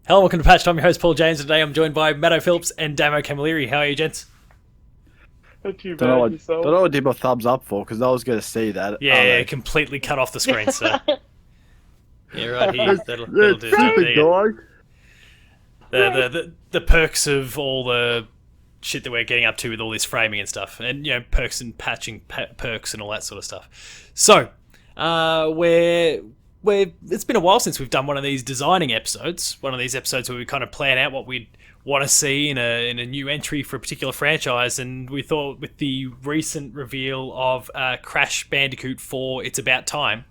Hello, welcome to Patch. I'm your host, Paul James. Today I'm joined by Matto Phillips and Damo Camilleri. How are you, gents? Not too Don't know, bad yourself. don't know what I did my thumbs up for, because I was going to see that. Yeah, completely cut off the screen, so... yeah, right here. That'll do. Stupid The perks of all the shit that we're getting up to with all this framing and stuff. And, you know, perks and patching perks and all that sort of stuff. So, it's been a while since we've done one of these designing episodes. One of these episodes where we kind of plan out what we'd want to see in a new entry for a particular franchise. And we thought with the recent reveal of Crash Bandicoot 4, It's About Time,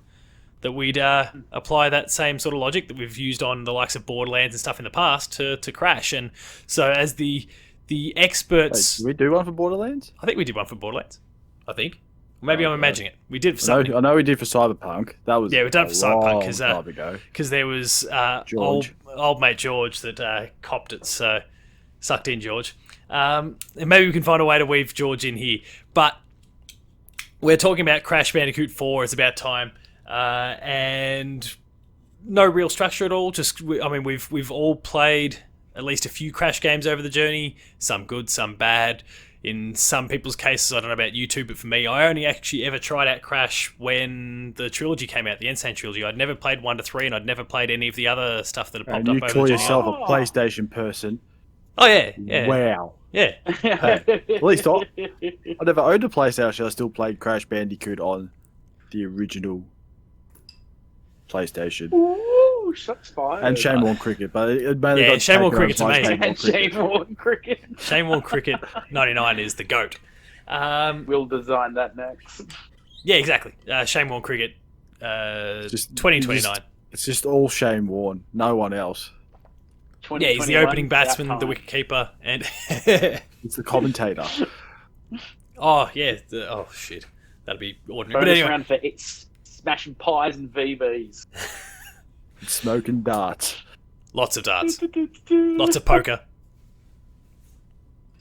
that we'd apply that same sort of logic that we've used on the likes of Borderlands and stuff in the past to Crash. And so as the experts... Wait, did we do one for Borderlands? I think we did one for Borderlands. I think. Maybe I'm imagining it. We did for something. I know we did for Cyberpunk. That was we did it for Cyberpunk because there was old mate George that copped it. So sucked in George. And maybe we can find a way to weave George in here. But we're talking about Crash Bandicoot 4. It's About Time, and no real structure at all. We've all played at least a few Crash games over the journey. Some good, some bad. In some people's cases, I don't know about you two, but for me, I only actually ever tried out Crash when the trilogy came out, the Insane trilogy. I'd never played 1 to 3, and I'd never played any of the other stuff that had popped up over the journey. You call yourself a PlayStation person? Oh, yeah. Wow. Yeah. Hey, at least I never owned a PlayStation. I still played Crash Bandicoot on the original PlayStation. Ooh, shots fired. And Shame on Cricket, but it mainly got Shame on taken Cricket's over by amazing. And Shame on Cricket. Shame on Cricket 99 is the GOAT. We'll design that next. Yeah, exactly. Shame on Cricket 2029. It's just all Shane Warne, no one else. Yeah, he's the opening batsman, the wicketkeeper, and... It's the commentator. Oh, yeah. Oh, shit. That'd be ordinary. Bonus But anyway. round for it's smashing pies and VBs. Smoking darts. Lots of darts. Lots of poker.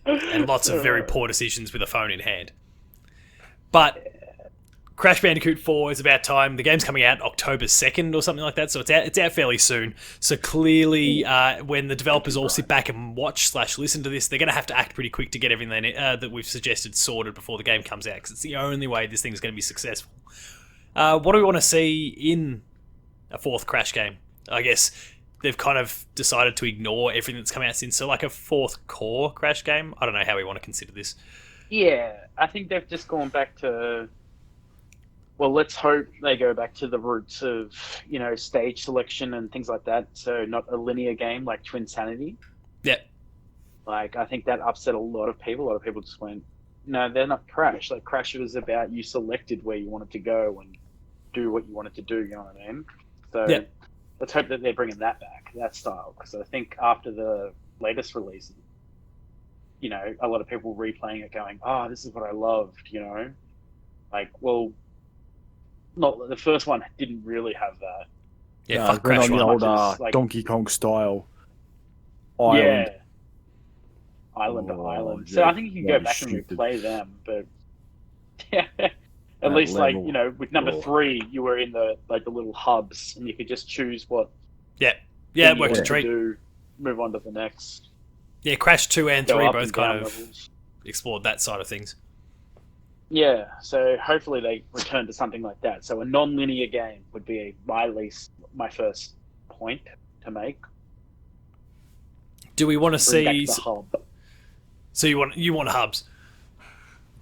And lots of very poor decisions with a phone in hand. But Crash Bandicoot 4 is About Time. The game's coming out October 2nd or something like that, so it's out fairly soon. So clearly, when the developers all sit back and watch/listen to this, they're going to have to act pretty quick to get everything that we've suggested sorted before the game comes out, because it's the only way this thing's going to be successful. What do we want to see in a fourth Crash game? I guess they've kind of decided to ignore everything that's come out since. So like a fourth core Crash game? I don't know how we want to consider this. Yeah, I think they've just gone back to... Well, let's hope they go back to the roots of, stage selection and things like that. So not a linear game like Twinsanity. Yeah. Like, I think that upset a lot of people. A lot of people just went, no, they're not Crash. Like, Crash was about you selected where you wanted to go and do what you wanted to do, you know what I mean? So... Yeah. Let's hope that they're bringing that back, that style, because I think after the latest release, a lot of people were replaying it going, this is what I loved, Like, well, not the first one didn't really have that. Yeah, Fuck Crash one. On the old like, Donkey Kong style island. Yeah. Island to island. So yeah, I think you can go back stupid. and replay them, but at That least level. with number 3, you were in the little hubs, and you could just choose what. Yeah, thing it you worked a wanted to treat. do, move on to the next. Yeah, Crash 2 and Go 3 up both and kind down of levels. explored that side of things. Yeah, so hopefully they return to something like that. So a non-linear game would be my first point to make. Do we want to Bring back see... the hub. So you want hubs?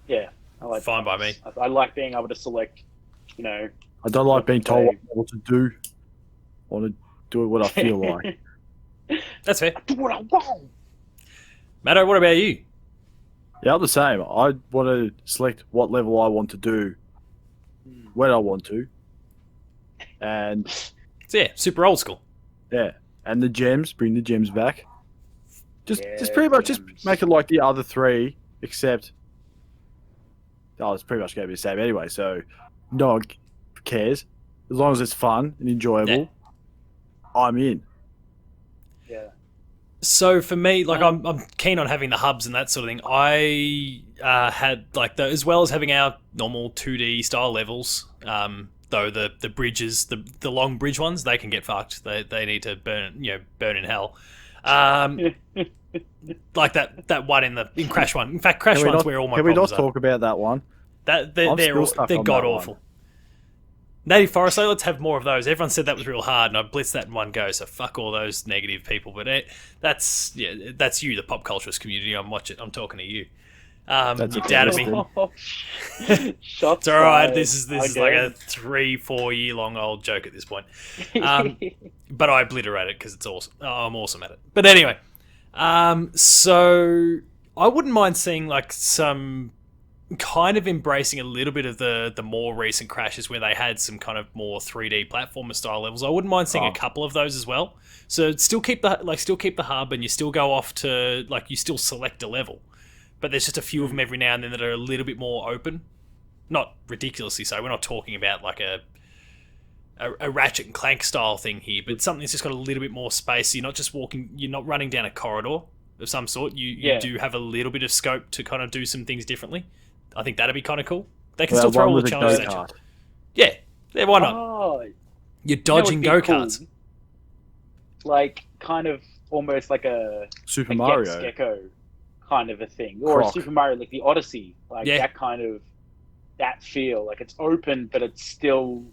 Yeah, I like Fine by hubs. me. I like being able to select, I don't like being told what to do. I want to do what I feel like. That's fair. do what I want. Matto, what about you? Yeah, I'm the same. I want to select what level I want to do, when I want to, and So yeah, super old school. yeah, and the gems. Bring the gems back. Just Yeah, pretty much just gems. make it like the other 3, except it's pretty much going to be the same anyway. So no one cares as long as it's fun and enjoyable. I'm in. Yeah. So for me, like I'm keen on having the hubs and that sort of thing. I had like as well as having our normal 2D style levels. though the bridges, the long bridge ones, they can get fucked. They need to burn in hell. Like that one in Crash 1. In fact, Crash 1's where all my problems are. Can we not talk about that one? They're god awful. Native Forest, though, let's have more of those. Everyone said that was real hard, and I blitzed that in one go, so fuck all those negative people. But that's you, the pop culturist community. I'm talking to you. You doubted me. Shots it's all right. fired. This is like a 3-4 year long old joke at this point. But I obliterate it because it's awesome. Oh, I'm awesome at it. But anyway, so I wouldn't mind seeing like some kind of embracing a little bit of the more recent Crashes where they had some kind of more 3D platformer style levels. I wouldn't mind seeing a couple of those as well. So still keep the hub, and you still go off to you still select a level, but there's just a few of them every now and then that are a little bit more open. Not ridiculously so. We're not talking about like a Ratchet and Clank style thing here, but something that's just got a little bit more space. You're not just walking. You're not running down a corridor of some sort. You do have a little bit of scope to kind of do some things differently. I think that'd be kind of cool. They can still throw all the challenges at you. Yeah, why not? Oh, You're dodging go-karts. Cool. Like, kind of almost like a Super Mario Gecko kind of a thing. Or a Super Mario, like the Odyssey. Like, that kind of, that feel. Like, it's open, but it's still,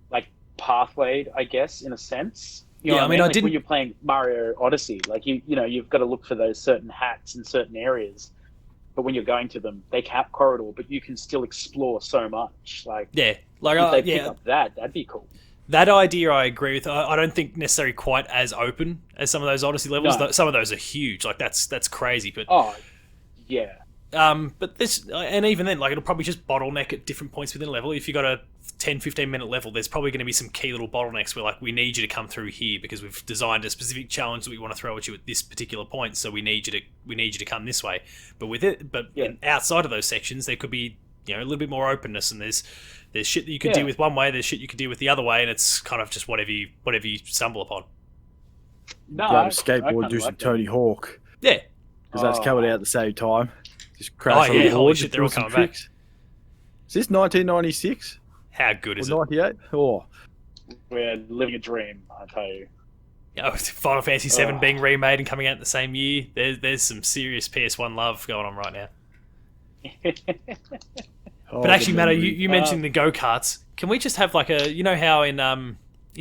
like, pathwayed, I guess, in a sense. You know I mean, I like didn't... when you're playing Mario Odyssey, like, you've got to look for those certain hats in certain areas. But when you're going to them, they cap corridor, but you can still explore so much. Like, if they pick up that'd be cool. That idea I agree with. I don't think necessarily quite as open as some of those Odyssey levels. No. Some of those are huge. Like that's crazy. But but this, and even then, like it'll probably just bottleneck at different points within a level. If you got a 10-15 minute level, there's probably going to be some key little bottlenecks where like we need you to come through here because we've designed a specific challenge that we want to throw at you at this particular point. So we need you to come this way. But outside of those sections, there could be a little bit more openness, and there's shit that you could deal with one way, there's shit you could deal with the other way, and it's kind of just whatever you stumble upon. No, grab a skateboard, do some Tony Hawk. Yeah, because that's coming out at the same time. Just crash. Holy shit, they're all coming back. Is this 1996? How good is it? 98? Oh, we're living a dream, I tell you. Final Fantasy VII being remade and coming out the same year. There's some serious PS1 love going on right now. But actually, Matto, you mentioned the go-karts. Can we just have like how in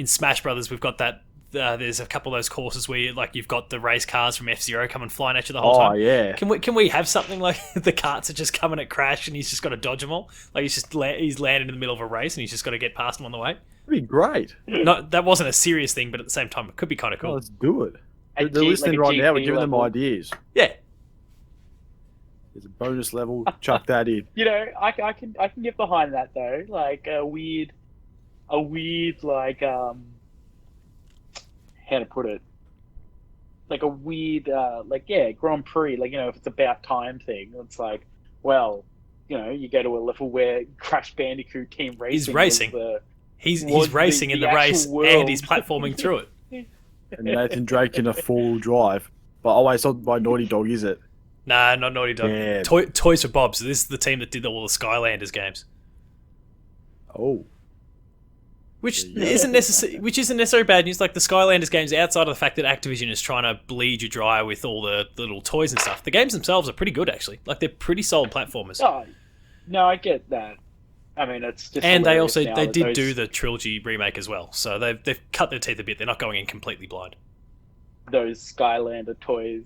Smash Brothers we've got that there's a couple of those courses where you've got the race cars from F-Zero coming flying at you the whole time. Oh yeah. Can we have something like the karts are just coming at Crash and he's just got to dodge them all? Like he's landed in the middle of a race and he's just got to get past them on the way. That'd be great. No, that wasn't a serious thing, but at the same time, it could be kind of cool. Oh, let's do it. They're listening right now. We're giving them ideas. Yeah. There's a bonus level. Chuck that in. I can get behind that though. Like a weird like how to put it? Like a weird Grand Prix. Like if it's about time thing. It's like, well, you go to a level where Crash Bandicoot Team Racing. He's racing. He's racing in the race and he's platforming through it. And Nathan Drake in a 4-wheel drive. But it's not by Naughty Dog, is it? Nah, not Naughty Dog. Yeah. Toys for Bob. So this is the team that did all the Skylanders games. Oh. Which isn't necessarily bad news. Like the Skylanders games, outside of the fact that Activision is trying to bleed you dry with all the little toys and stuff, the games themselves are pretty good actually. Like they're pretty solid platformers. Oh, no, I get that. I mean, it's just. And they did do the trilogy remake as well, so they've cut their teeth a bit. They're not going in completely blind. Those Skylander toys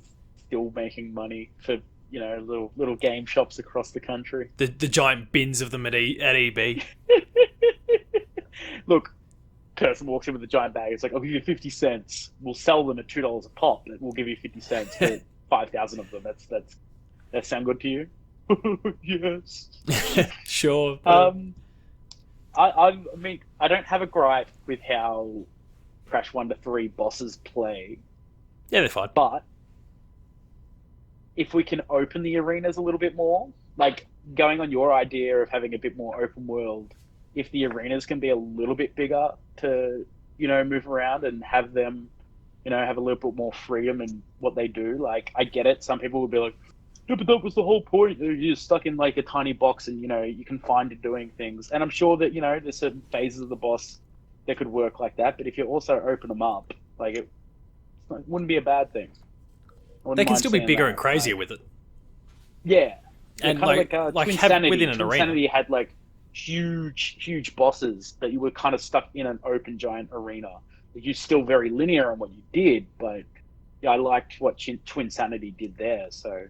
still making money for little game shops across the country. The giant bins of them at EB. Look, person walks in with a giant bag. It's like, I'll give you 50 cents. We'll sell them at $2 a pop, but we'll give you 50 cents for 5,000 of them. That sound good to you? Yes. Sure. I mean, I don't have a gripe with how Crash 1 to 3 bosses play. Yeah, they're fine. But if we can open the arenas a little bit more, like going on your idea of having a bit more open world, if the arenas can be a little bit bigger to, move around and have them, have a little bit more freedom in what they do. Like, I get it. Some people will be like, Yeah, but that was the whole point. You're stuck in like a tiny box, and you can find it doing things. And I'm sure that there's certain phases of the boss that could work like that. But if you also open them up, like it wouldn't be a bad thing. They can still be bigger and crazier with it. Yeah, and kind like Twin have Sanity. within an Twin arena. Sanity had like huge bosses that you were kind of stuck in an open giant arena. You're still very linear on what you did, but yeah, I liked what Twin Sanity did there. So,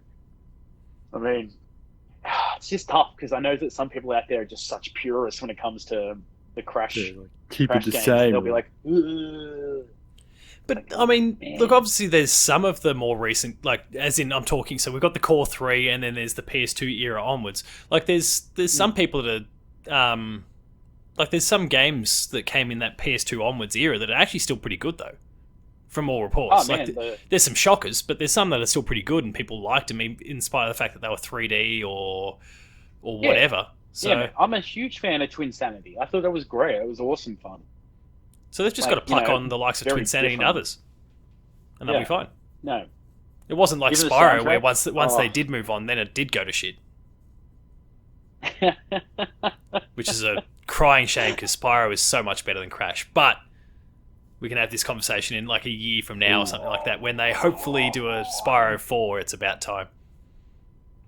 I mean, it's just tough because I know that some people out there are just such purists when it comes to the Crash. Yeah, like, keep Crash it the games. same. They'll be like, ugh. But Like, I mean, man. look, obviously there's some of the more recent, like as in I'm talking. So we've got the Core 3, and then there's the PS2 era onwards. Like there's some people that are, like there's some games that came in that PS2 onwards era that are actually still pretty good though, from all reports. Oh, like man, there's some shockers, but there's some that are still pretty good, and people liked them in spite of the fact that they were 3D or whatever. So man, I'm a huge fan of Twin Sanity. I thought that was great. It was awesome fun. So they've just Like, got to pluck on the likes of very Twin Sanity and different. others, and they'll be fine. No, It wasn't like Even the Spyro, soundtrack? where once Oh. they did move on, then it did go to shit, which is a crying shame because Spyro is so much better than Crash. But we can have this conversation in like a year from now or something like that when they hopefully do a Spyro 4. It's about time.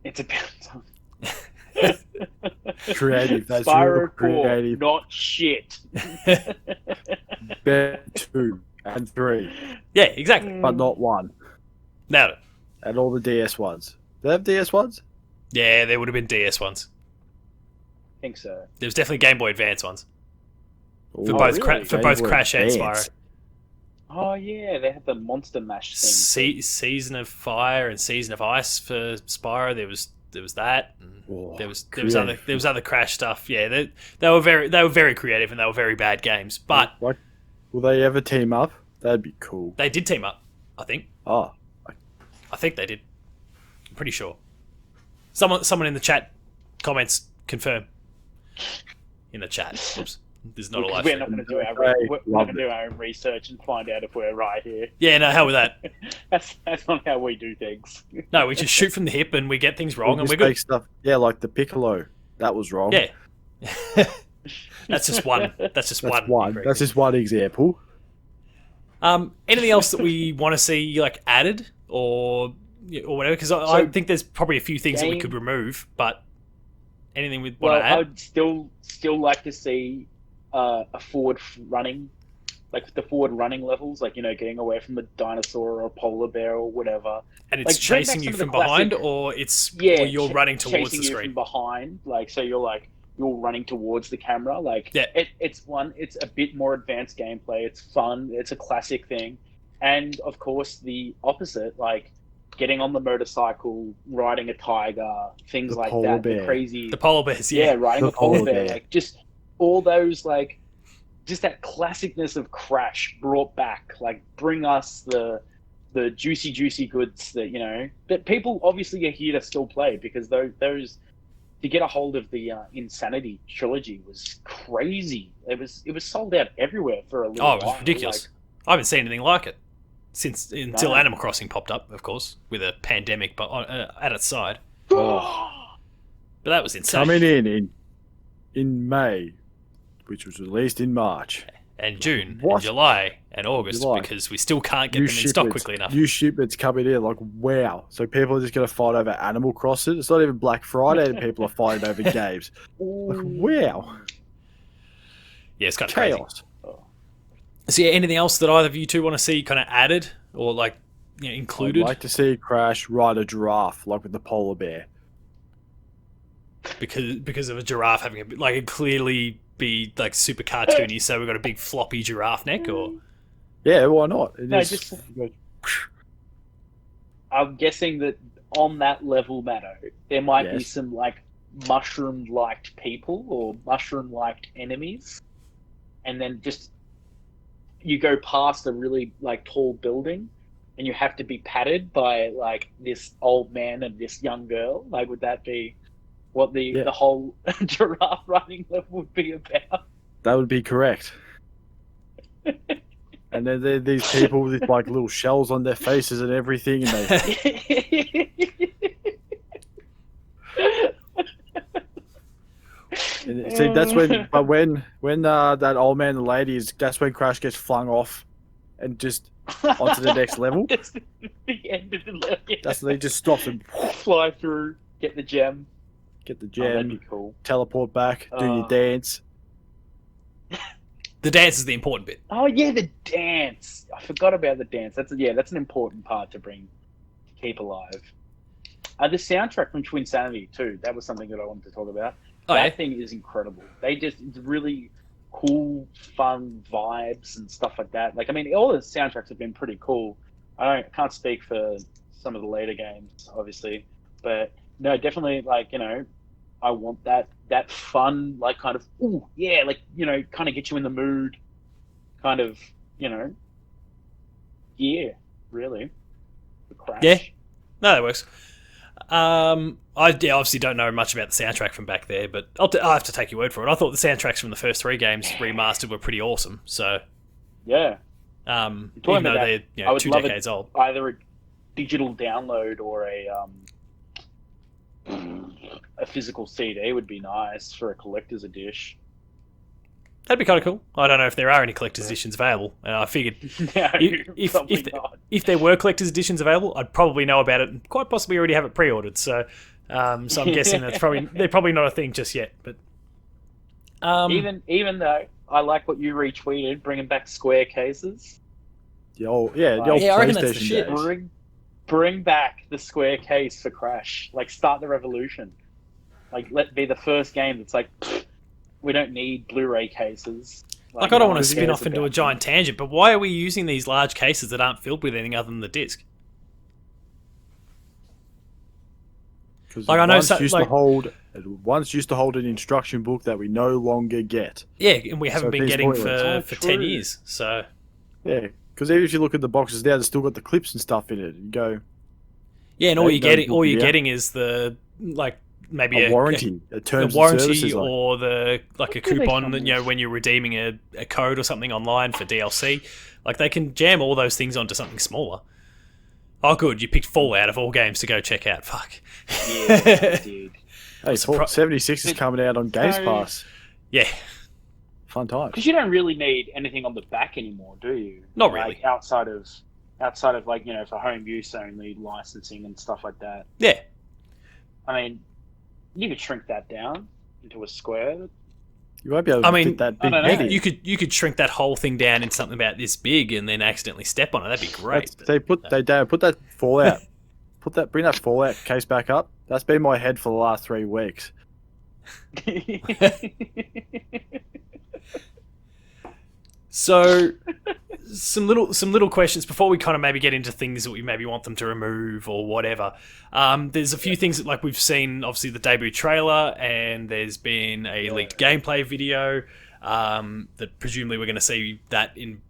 it's about time. Creative. That's Spyro real 4, creative. not shit. Better 2 and 3, Yeah, exactly. but not 1. Nailed it. And all the DS ones. Do they have DS ones? Yeah, there would have been DS ones. I think so. There was definitely Game Boy Advance ones for Ooh, both really? for Game both Boy Crash and Advance. Spyro. Oh yeah, they had the Monster Mash thing. Season of Fire and Season of Ice for Spyro. There was that. And Oh, there was creative. other Crash stuff. Yeah, they were very creative, and they were very bad games. But Like, will they ever team up? That'd be cool. they did team up. I think they did. I'm pretty sure. Someone in the chat comments confirm. In the chat. Oops. There's not a live We're stream. not going to do Hey, love it. our own research and find out if we're right here. Yeah, no, hell with that. That's not how we do things. No, we just shoot from the hip and we get things wrong and We'll we're just good. make stuff. Yeah, like the Piccolo. That was wrong. Yeah. That's just one. That's just That's one. one. That's just one example. Anything else that we want to see like added or whatever? Because I think there's probably a few things that we could remove, but anything we want to add? I'd still like to see a forward running, like the forward running levels, like getting away from the dinosaur or a polar bear or whatever. And it's like, bring back chasing you some of the from behind, classic- or or you're running towards chasing the you screen. from behind, like so you're running towards the camera. Like Yeah. it's a bit more advanced gameplay. It's fun. It's a classic thing, and of course the opposite, like getting on the motorcycle, riding a tiger, things The like polar that. bear. The crazy, The polar bears, yeah, yeah. riding The a polar polar bear, bear. like just all those like. Just that classicness of Crash brought back, like bring us the juicy goods that that people obviously are here to still play, because those to get a hold of the Insanity trilogy was crazy. It was sold out everywhere for a little Oh, while. it was ridiculous. I haven't seen anything like it until No. Animal Crossing popped up, of course, with a pandemic, but at its side. Like, But that was insane. Coming in May, which was released in March. And June, and What? July, and August, July. because we still can't get New them in stock shipments- quickly enough. New shipments coming in, like, wow. So people are just going to fight over Animal Crossing. It's not even Black Friday and people are fighting over games. Like, wow. Yeah, it's kind of crazy. Chaos. So yeah, anything else that either of you two want to see kind of added or like I'd included? like to see Crash ride a giraffe, like with the polar bear. Because of a giraffe having like it clearly be like super cartoony, so we've got a big floppy giraffe neck, or Yeah, why not? It No, is- just- I'm guessing that on that level, Matto, there might be Yes. some like mushroom-liked people or mushroom-liked enemies, and then just you go past a really like tall building, and you have to be patted by like this old man and this young girl. Like, would that be what the whole giraffe running level would be about? That would be correct. And then there are these people with like little shells on their faces and everything, and they See, that's when. But when that old man and lady is, that's when Crash gets flung off, and just onto the next level. That's the end of the level. Yeah. That's when he just stops and Fly through, get the gem. get the Oh, that'd gem, be cool. teleport back, do your dance. The dance is the important bit. Oh yeah, the dance. I forgot about the dance. That's an important part to keep alive. The soundtrack from Twin Sanity too. That was something that I wanted to talk about. Oh, That yeah? thing is incredible. It's really cool, fun vibes and stuff like that. Like, I mean, all the soundtracks have been pretty cool. I can't speak for some of the later games, obviously, but no, definitely, like, you know, I want that fun, like, kind of, ooh, yeah, like, you know, kind of get you in the mood, kind of, you know, yeah, really, the Crash. Yeah. No, that works. I obviously don't know much about the soundtrack from back there, but I'll have to take your word for it. I thought the soundtracks from the first 3 games remastered were pretty awesome. So, Yeah. even talking though about they're that, I would 2 love decades old. Either a digital download or a physical CD would be nice for a collector's edition. That'd be kind of cool. I don't know if there are any collector's editions available, and I figured No, probably not. if there were collector's editions available, I'd probably know about it and quite possibly already have it pre-ordered. So, so I'm guessing they're probably not a thing just yet. But Even though I like what you retweeted, bringing back square cases. The old I reckon that's the PlayStation shit. days. Bring back the square case for Crash. Like, start the revolution. Like, let be the first game that's like, we don't need Blu-ray cases. Like, I don't want to who spin cares off into about a giant tangent, but why are we using these large cases that aren't filled with anything other than the disc? Because Like, I know once used to hold an instruction book that we no longer get. Yeah, and we haven't So been these getting toilets. for True. 10 years. So, Yeah, because even if you look at the boxes now, they've still got the clips and stuff in it. You go yeah, and all They you're don't getting, book you out. is the, like, maybe a warranty, a a terms and warranty services. Like, or the like a do they coupon come that, you know, with? when you're redeeming a code or something online for DLC. Like, they can jam all those things onto something smaller. Oh, good, you picked Fallout of all games to go check out. Fuck. Yeah, dude. hey, 76 is coming out on Games So- Pass. Yeah, Fun times. Because you don't really need anything on the back anymore, do you? Not Like, really. outside of like, you know, for home use only licensing and stuff like that. yeah. I mean, you could shrink that down into a square. You won't be able to I mean, fit that I big don't know. head in. You could shrink that whole thing down into something about this big and then accidentally step on it. That'd be great. Put that Fallout, bring that Fallout case back up. That's been my head for the last 3 weeks. So, some little questions before we kind of maybe get into things that we maybe want them to remove or whatever. There's a few things that, like, we've seen, obviously the debut trailer, and there's been a leaked gameplay video that presumably we're going to see that in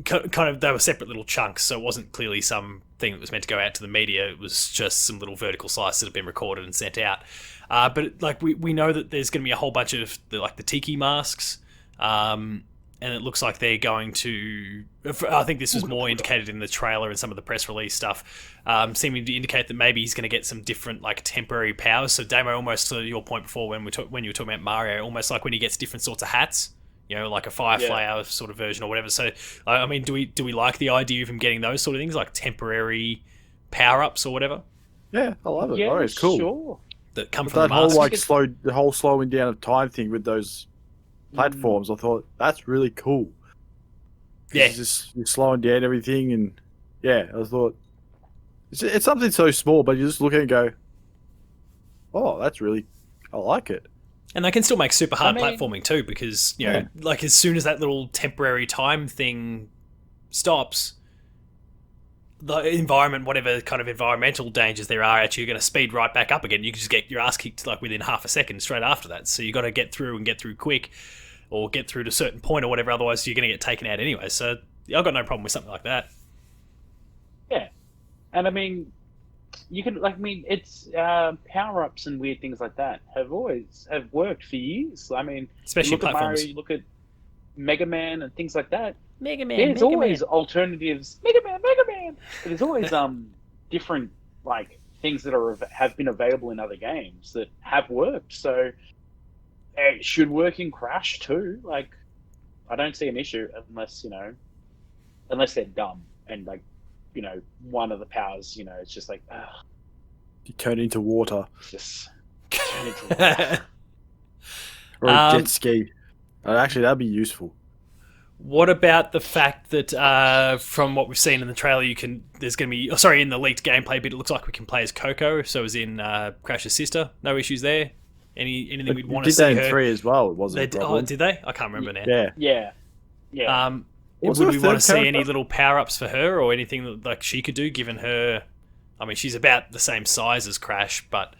kind of, they were separate little chunks, so it wasn't clearly something that was meant to go out to the media. It was just some little vertical slices that have been recorded and sent out. But like, we know that there's going to be a whole bunch of the Tiki Masks. And it looks like they're going to... I think this was more indicated in the trailer and some of the press release stuff, seeming to indicate that maybe he's going to get some different, like, temporary powers. So, Damo, almost to your point before when you were talking about Mario, almost like when he gets different sorts of hats, you know, like a Fireflower sort of version or whatever. So, I mean, do we like the idea of him getting those sort of things, like temporary power-ups or whatever, Yeah, I love it. Yeah, Oh, it's cool. Sure. that come But from the that whole mask? the whole slowing down of time thing with those platforms, I thought that's really cool. 'Cause Yeah. you're slowing down everything, and yeah, I thought it's something so small, but you just look at it and go, "Oh, that's really, I like it." And they can still make super hard I mean- platforming too, because, you know, like, as soon as that little temporary time thing stops, the environment, whatever kind of environmental dangers there are, actually, you're going to speed right back up again. You can just get your ass kicked, like, within half a second straight after that. So you got to get through quick, or get through to a certain point or whatever. Otherwise, you're going to get taken out anyway. So I've got no problem with something like that. Yeah. And I mean, you can, like, I mean, it's power-ups and weird things like that have worked for years. I mean, Especially you look at platforms. Mario, you look at Mega Man and things like that. Mega Man. There's always alternatives. Mega Man. But there's always different, like, things that have been available in other games that have worked. So it should work in Crash too. Like, I don't see an issue unless they're dumb and like, one of the powers, it's just like, You turn into water. it's just turn into water. Or a jet ski. Actually, that'd be useful. What about the fact that from what we've seen in the trailer, there's going to be, in the leaked gameplay bit, it looks like we can play as Coco, so as in Crash's sister. No issues there. Anything we'd want to see her? Did that in 3 as well? It wasn't. Did they? I can't remember now. Yeah. Would we want to see any little power ups for her or anything that like she could do? Given her, I mean, she's about the same size as Crash, but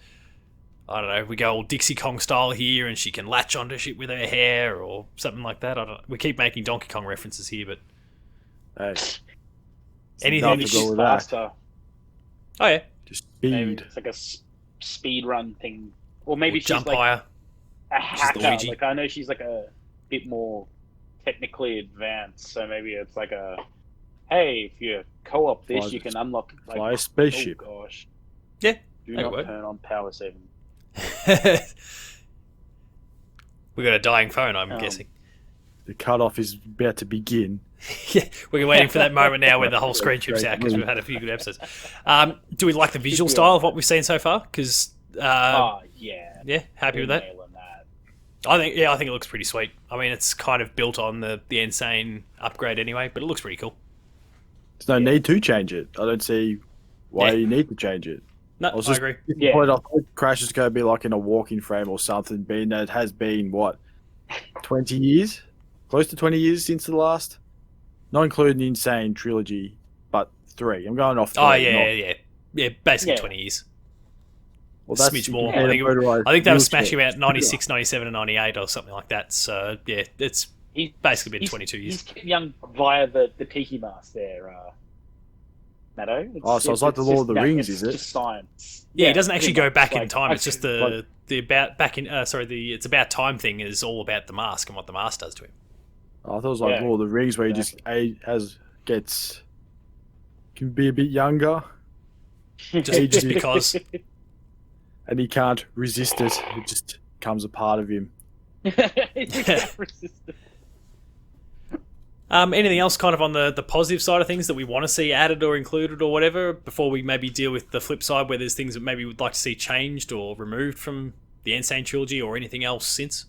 I don't know. We go all Dixie Kong style here, and she can latch onto shit with her hair or something like that. I don't. We keep making Donkey Kong references here, but anything Maybe she's faster. Oh yeah, just Maybe speed. it's like a speed run thing, or maybe she's jump like higher. a hacker. Luigi. Like, I know she's like a bit more technically advanced, so maybe it's like hey, if you co-op this, you can unlock like Fly a spaceship. Oh gosh, Yeah, do that not would turn on power saving. We got a dying phone, I'm guessing. The cutoff is about to begin. Yeah, we're waiting for that moment now where the whole screen trips out because we've had a few good episodes. Do we like the visual style of what we've seen so far? Because yeah, happy with that. Nailing that. I think it looks pretty sweet. I mean, it's kind of built on the insane upgrade anyway, but it looks pretty cool. There's no need to change it. I don't see why you need to change it. No, I agree. I thought Crash is going to be like in a walking frame or something, being that it has been, 20 years? Close to 20 years since the last? Not including the Insane trilogy, but 3. I'm going off 3. Oh, yeah. Yeah, basically 20 years. Well, that's smidge more. I think they were smashing about 96, 97 and 98 or something like that. So, yeah, it's basically been 22 years. He's kept young via the Tiki Masks there, Matto. So it's like the Lord of the Rings, is it? It's just science. Yeah, he doesn't actually go back in time. Like, It's just the it's about time thing is all about the mask and what the mask does to him. I thought it was like Lord of the Rings, where he just can be a bit younger, just because. And he can't resist it. It just becomes a part of him. He can't resist it. Anything else kind of on the positive side of things that we want to see added or included or whatever before we maybe deal with the flip side where there's things that maybe we'd like to see changed or removed from the Insane trilogy or anything else since?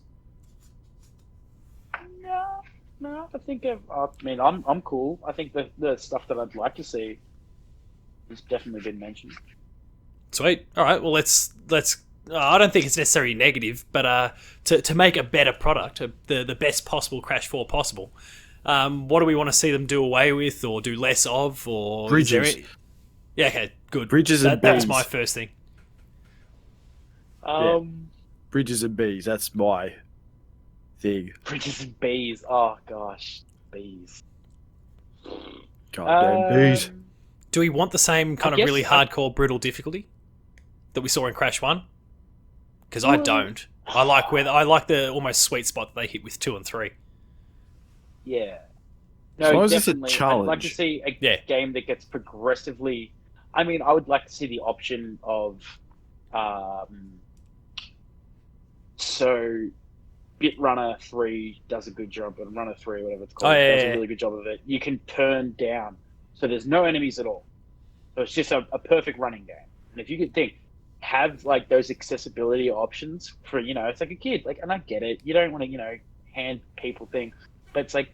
No, I think I'm cool. I think the stuff that I'd like to see has definitely been mentioned. Sweet. All right. Well, let's. I don't think it's necessarily negative, but to make a better product, the best possible Crash 4 possible. What do we want to see them do away with, or do less of, or bridges? Yeah. Okay. Good. Bridges and bees. That's my first thing. Bridges and bees. That's my thing. Bridges and bees. Oh gosh, bees. Goddamn bees. Do we want the same kind of really hardcore, brutal difficulty that we saw in Crash 1? Because I don't. I like the almost sweet spot that they hit with 2 and 3. Yeah. No, as long as it's a definitely. challenge. I'd like to see a game that gets progressively. I mean, I would like to see the option of, so, Bit Runner 3 does a good job, but Runner 3, whatever it's called, does a really good job of it. You can turn down, so there's no enemies at all. So it's just a perfect running game. And if you could have like those accessibility options for, it's like a kid, and I get it. You don't want to, hand people things, but it's like,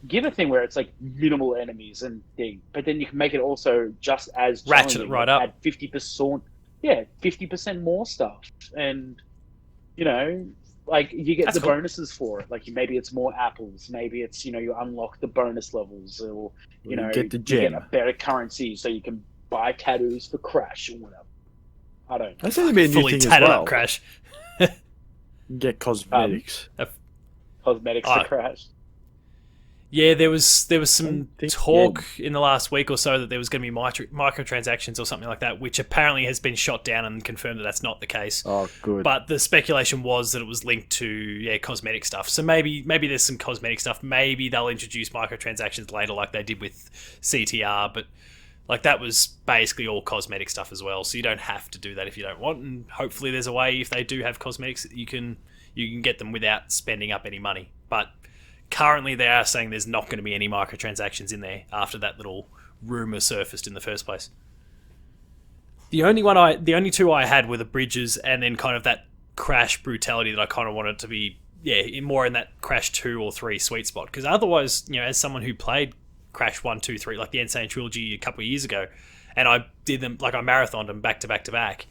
give a thing where it's like minimal enemies and thing, but then you can make it also just as ratchet it right up. Add 50% more stuff, and you get That's the cool. bonuses for it. Like maybe it's more apples, maybe it's you unlock the bonus levels, or you get the gem, you get a better currency, so you can buy tattoos for Crash or whatever. I don't know. That's going to be a new Fully thing tatted as well. up Crash. Get cosmetics. Cosmetics for Crash. Yeah, there was some talk in the last week or so that there was going to be microtransactions or something like that, which apparently has been shot down and confirmed that that's not the case. Oh, good. But the speculation was that it was linked to cosmetic stuff. So maybe there's some cosmetic stuff. Maybe they'll introduce microtransactions later, like they did with CTR. But that was basically all cosmetic stuff as well. So you don't have to do that if you don't want. And hopefully there's a way, if they do have cosmetics, that you can you can get them without spending up any money. But currently they are saying there's not going to be any microtransactions in there after that little rumor surfaced in the first place. The only two I had were the bridges and then kind of that Crash brutality that I kind of wanted to be, more in that Crash 2 or 3 sweet spot. Because otherwise, as someone who played Crash 1, 2, 3, like the Insane Trilogy a couple of years ago, and I did them, like I marathoned them back to back to back,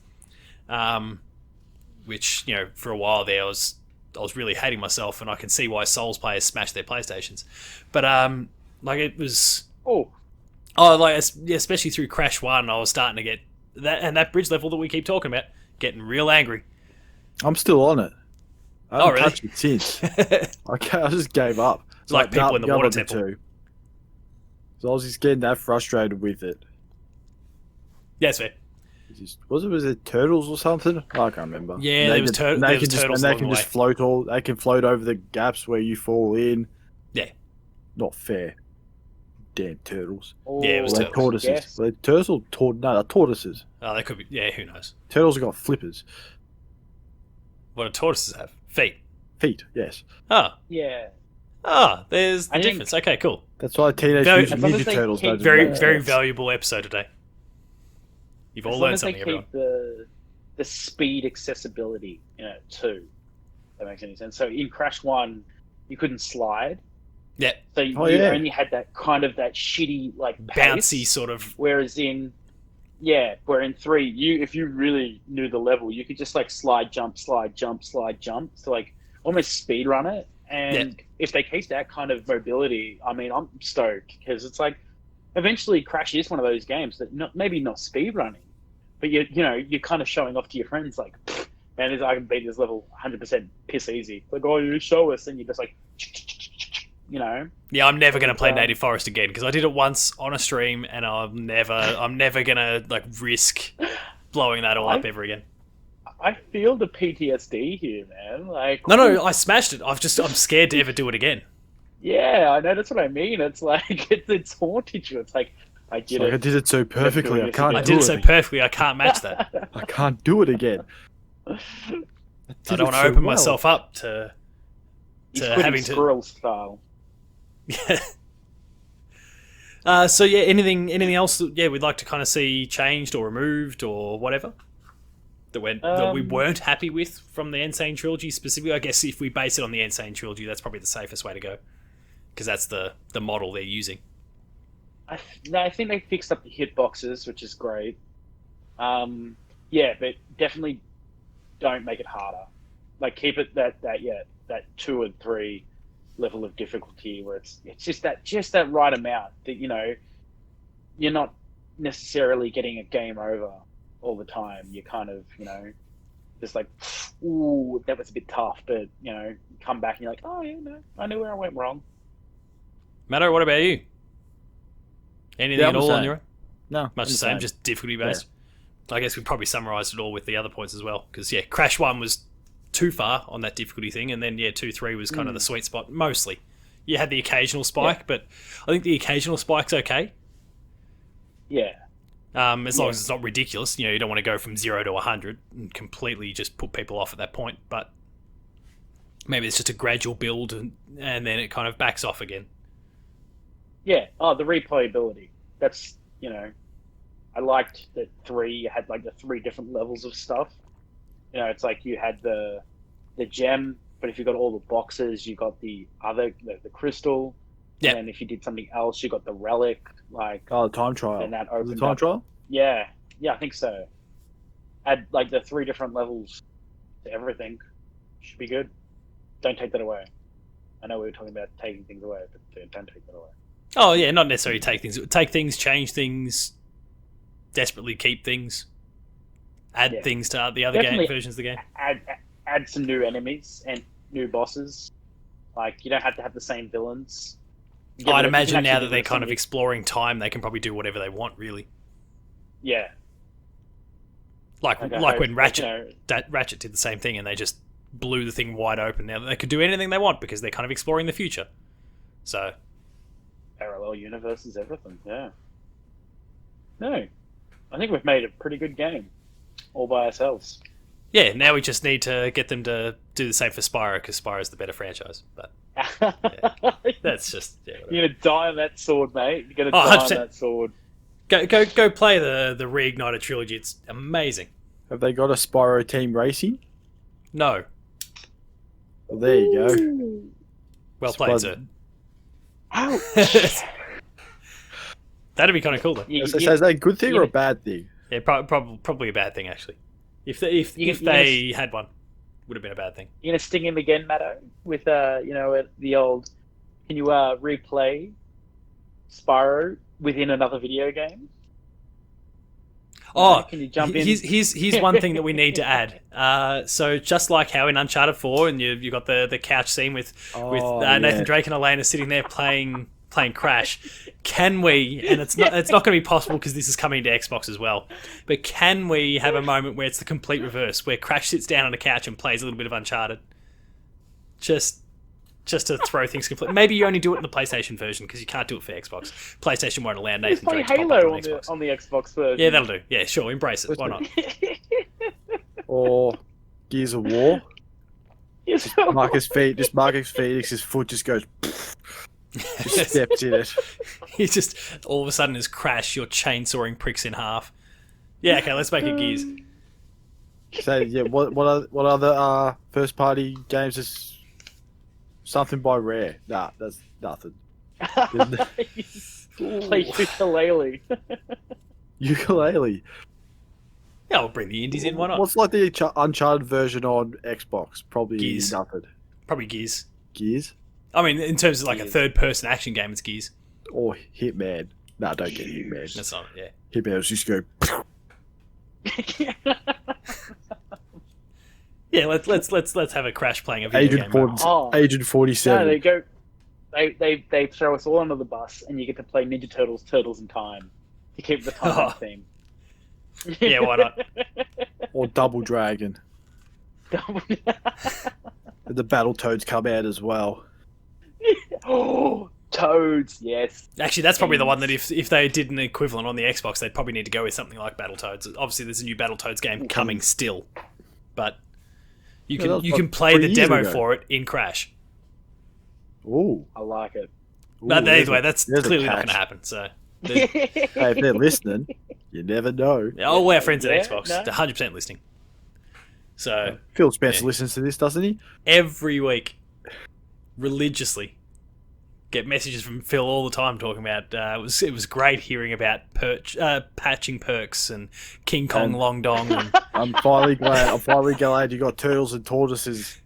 which, for a while there I was really hating myself, and I can see why Souls players smash their PlayStations. But, it was... especially through Crash 1, I was starting to get that bridge level that we keep talking about, getting real angry. I'm still on it. I haven't really? touched it since. I just gave up. It's like people in the water temple. Too. So I was just getting that frustrated with it. Yeah, that's fair. Was it turtles or something? I can't remember. Yeah, there was turtles. And they can just float They can float over the gaps where you fall in. Yeah. Not fair. Damn turtles. Yeah, it was turtles. Tortoises. Yes. Were they turtles or no, they're tortoises. Oh, they could be. Yeah, who knows? Turtles have got flippers. What do tortoises have? Feet. Feet, yes. Oh. Yeah. Oh, there's the I think- difference. Okay, cool. That's why Teenage Very- Mutant As long Ninja as they Turtles keep don't do Very, that. very valuable episode today. You've all As long learned as they something, everyone. keep the speed accessibility, too. If that makes any sense. So in Crash 1, you couldn't slide. Yeah. So you only had that kind of that shitty pace, Bouncy sort of. Whereas in 3, if you really knew the level, you could just slide, jump, slide, jump, slide, jump. So almost speed run it. And if they keep that kind of mobility, I mean, I'm stoked because it's eventually Crash is one of those games that maybe not speed running, but you're kind of showing off to your friends man, I can beat this level 100% piss easy. Oh, you show us, and you're just Yeah, I'm never going to play Native Forest again because I did it once on a stream, and I'm never going to risk blowing that all up ever again. I feel the PTSD here, man. No, I smashed it. I'm scared to ever do it again. Yeah, I know. That's what I mean. It's it's haunted you. It's I did it. I did it so perfectly. I can't. I did it so perfectly. I can't match that. I can't do it again. I don't want to open myself up to having to. Squirrel style. Yeah. So yeah, anything else that we'd like to kind of see changed or removed or whatever that we weren't happy with from the Insane Trilogy specifically. I guess if we base it on the Insane Trilogy, that's probably the safest way to go because that's the model they're using. I think they fixed up the hitboxes, which is great. But definitely don't make it harder. Keep it that 2 and 3 level of difficulty where it's just that right amount that you're not necessarily getting a game over all the time. You're kind of just ooh, that was a bit tough, but come back and you're oh yeah, no, I knew where I went wrong. Matto, what about you? Anything at all on your own? No, much the same, just difficulty based. Yeah. I guess we probably summarised it all with the other points as well because Crash 1 was too far on that difficulty thing, and then 2, 3 was kind of the sweet spot mostly. You had the occasional spike, but I think the occasional spike's okay. Yeah. As long as it's not ridiculous, you don't want to go from 0 to 100 and completely just put people off at that point. But maybe it's just a gradual build, and then it kind of backs off again. Yeah. Oh, the replayability. That's I liked that 3 you had the 3 different levels of stuff. It's you had the gem, but if you got all the boxes, you got the crystal. Yeah. And then if you did something else, you got the relic. The time trial. And that opened the time trial? Yeah. Yeah, I think so. Add the 3 different levels to everything. Should be good. Don't take that away. I know we were talking about taking things away, but don't take that away. Oh yeah, not necessarily take things. Take things, change things, desperately keep things. Add things to the other versions of the game. Add some new enemies and new bosses. You don't have to have the same villains. I'd imagine now that they're kind of exploring time, they can probably do whatever they want, really. Yeah. Like when Ratchet did the same thing, and they just blew the thing wide open. Now they could do anything they want because they're kind of exploring the future. So. Parallel universes, everything. Yeah. No, I think we've made a pretty good game. All by ourselves. Yeah, now we just need to get them to do the same for Spyro, because Spyro's the better franchise. But yeah, that's just... Yeah, You're going to die on that sword, mate. You're going to Oh, die 100%. on that sword. Go play the Reignited trilogy. It's amazing. Have they got a Spyro team racing? No. Well, there you go. Well played, sir. Ouch. That'd be kind of cool, though. Is that a good thing or a bad thing? Yeah, probably a bad thing, actually. If they had one, would have been a bad thing. You're going to sting him again, Matto, with the old... Can you replay Spyro within another video game? Oh, can you jump in? Here's one thing that we need to add. So just like how in Uncharted 4, and you got the couch scene with Nathan Drake and Elena sitting there playing Crash, can we? And it's not going to be possible because this is coming to Xbox as well. But can we have a moment where it's the complete reverse, where Crash sits down on a couch and plays a little bit of Uncharted, just to throw things completely. Maybe you only do it in the PlayStation version because you can't do it for Xbox. PlayStation won't allow Nathan Drake to pop up on Xbox. On the Xbox version. Yeah, that'll do. Yeah, sure, embrace it. Why not? Or Gears of War. Marcus Phoenix's foot just goes. Just steps in it. He just all of a sudden is Crash. Your chainsawing pricks in half. Yeah, okay, let's make it Gears. So yeah, what other first party games is something by Rare? Nah, that's nothing. Play ukulele. Ukulele. Yeah, I'll bring the indies in. Why not? What's like the Uncharted version on Xbox? Probably Gears. nothing. Probably Gears. Gears? I mean, in terms of like a third-person action game, it's Gears. Or Hitman. Nah, don't get Hitman. That's not. Yeah. Hitman was just go. Yeah, let's have a Crash playing a video game. Agent 47. No, they go. They throw us all under the bus, and you get to play Ninja Turtles in Time to keep the time theme. Yeah, why not? Or Double Dragon. The Battletoads come out as well. Oh, Toads, yes. Actually, that's probably the one that if they did an equivalent on the Xbox, they'd probably need to go with something like Battletoads. Obviously, there's a new Battletoads game coming still, but you can play the demo for it in Crash. Ooh, I like it. But anyway, that's clearly not going to happen. So, hey, if they're listening, you never know. All our friends at Xbox, they're 100% listening. So Phil Spencer listens to this, doesn't he? Every week, religiously, get messages from Phil all the time talking about. It was great hearing about patching perks and King Kong Long Dong. And I'm finally glad you got turtles and tortoises.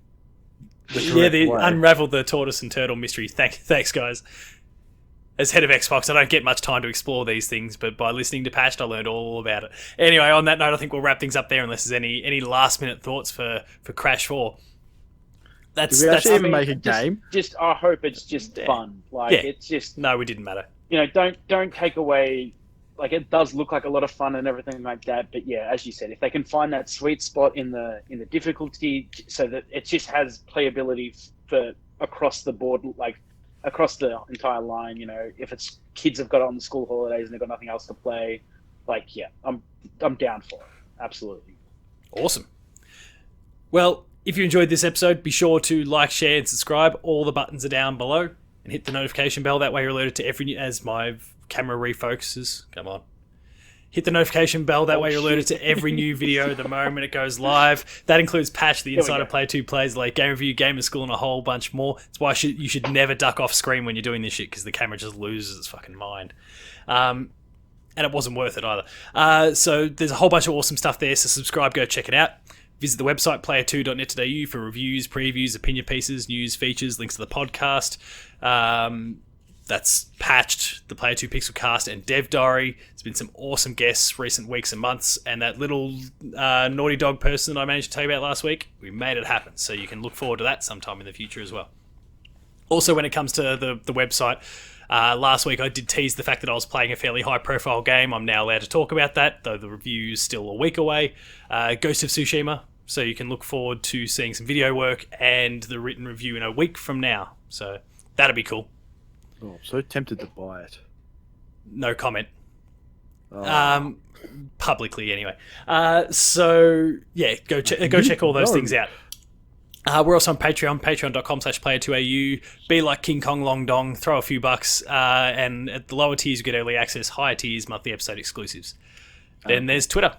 Unraveled the tortoise and turtle mystery. Thanks, guys. As head of Xbox, I don't get much time to explore these things, but by listening to Patched, I learned all about it. Anyway, on that note, I think we'll wrap things up there unless there's any last minute thoughts for Crash 4. Did we actually even make a game? I hope it's just fun. It's just... No, it didn't matter. Don't take away... Like, it does look like a lot of fun and everything like that, but yeah, as you said, if they can find that sweet spot in the difficulty so that it just has playability for across the board, like across the entire line, if it's kids have got it on the school holidays and they've got nothing else to play, I'm down for it. Absolutely. Awesome. Well, if you enjoyed this episode, be sure to like, share, and subscribe. All the buttons are down below. And hit the notification bell. That way you're alerted to every... As my camera refocuses. Come on. Hit the notification bell. That way you're alerted to every new video the moment it goes live. That includes Patch, the Insider Player 2 Plays, like Game Review, Gamer School, and a whole bunch more. That's why you should never duck off screen when you're doing this shit, because the camera just loses its fucking mind. And it wasn't worth it either. So there's a whole bunch of awesome stuff there, so subscribe, go check it out. Visit the website, player2.net.au, for reviews, previews, opinion pieces, news, features, links to the podcast. That's Patched, the Player 2 Pixel Cast, and Dev Diary. There's been some awesome guests recent weeks and months, and that little Naughty Dog person that I managed to tell you about last week, we made it happen, so you can look forward to that sometime in the future as well. Also, when it comes to the website, last week I did tease the fact that I was playing a fairly high-profile game. I'm now allowed to talk about that, though the review's still a week away. Ghost of Tsushima, so you can look forward to seeing some video work and the written review in a week from now. So that'll be cool. Oh, I'm so tempted to buy it. No comment. Publicly anyway. So yeah, go check all those things out. We're also on Patreon, patreon.com/player2au. Be like King Kong Long Dong, throw a few bucks, and at the lower tiers you get early access, higher tiers monthly episode exclusives. Then there's Twitter.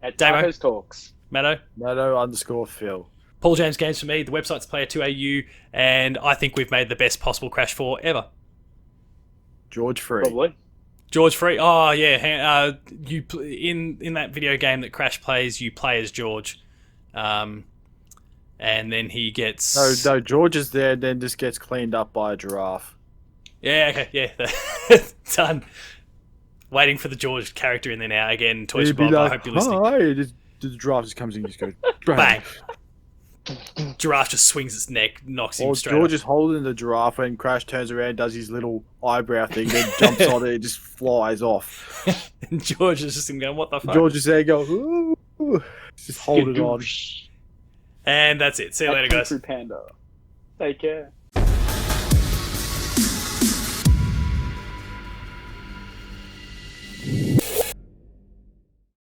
At Damo. Tacos Talks. Matto. Matto_Phil. Paul James Games for me. The website's player2au, and I think we've made the best possible Crash 4 ever. George Free. Probably. George Free. Oh yeah, in that video game that Crash plays, you play as George, and then he gets No, George is there, then just gets cleaned up by a giraffe. Yeah, okay, yeah, done. Waiting for the George character in there now again. Toy He'd be Bob, like, I hope you're listening. Hi, the giraffe just comes in and just goes Bang. Giraffe just swings its neck, knocks him Or straight George up. is holding the giraffe when Crash turns around, does his little eyebrow thing, then jumps on it, and just flies off. And George is just going, what the fuck? George is there going, ooh, just hold it on. And that's it. See you later, guys. Panda. Take care.